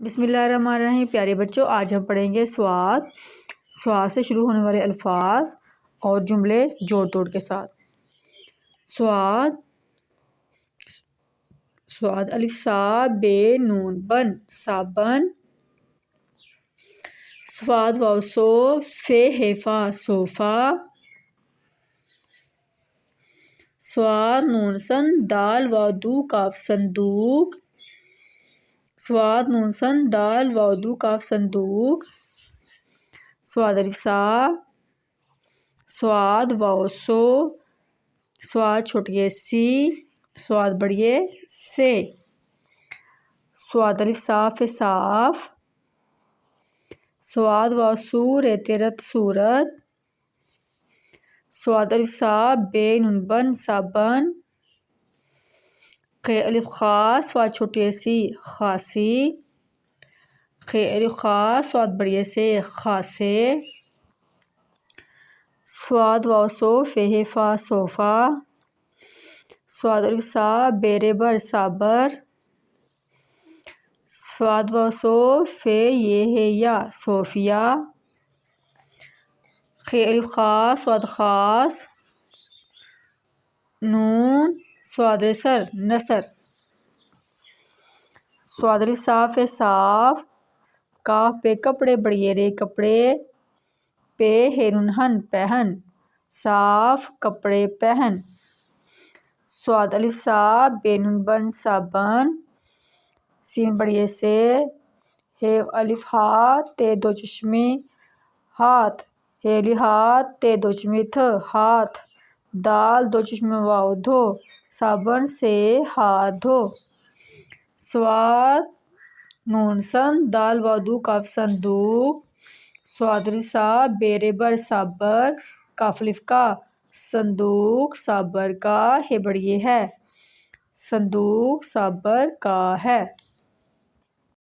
بسم اللہ الرحمن الرحیم۔ پیارے بچوں، آج ہم پڑھیں گے سواد سے شروع ہونے والے الفاظ اور جملے جوڑ توڑ کے ساتھ۔ سواد الف سا بے نون بن صابن۔ سواد واو سو فے ہے فا صوفہ۔ سواد نون سن دال واو دو کاف صندوق۔ سواد نون سن دال واو دو کاف صندوق۔ سواد الف سا سواد واو سو سواد چھوٹیے سی سواد بڑیے سے۔ سواد الف صاف صاف۔ سواد واو سو ریت رت صورت۔ سواد الف سا بے نون بن صابن۔ خے الف خا سواد چھوٹیے سی خاصی۔ خے الف خا سواد بڑیے سے خاصے۔ سواد واو سو فے ہے فا صوفہ۔ سواد الف سا بے رے بر صابر۔ سواد واو سو فے یہ ہے یا صوفیہ۔ خے الف خا سواد خاص۔ نون سواد سر نثر۔ سواد الف صاف صاف۔ کاف پہ کپڑے بڑیے رے کپڑے۔ پہ ہے نون ہن پہن صاف کپڑے پہن۔ سواد الف سا بے نون بن صابن۔ سین بڑیے سے ہے الف ہا تے دو چشمی ہاتھ۔ ہے الف ہا تے دو چشمی تھ ہاتھ۔ دال دو چشمی واو دھو صابن سے ہاتھ دھو۔ سواد نون سن دال واو دو کاف صندوق۔ سواد الف سا بے رے بر صابر کاف الف کا صندوق صابر کا ہے بڑیے ہے صندوق صابر کا ہے۔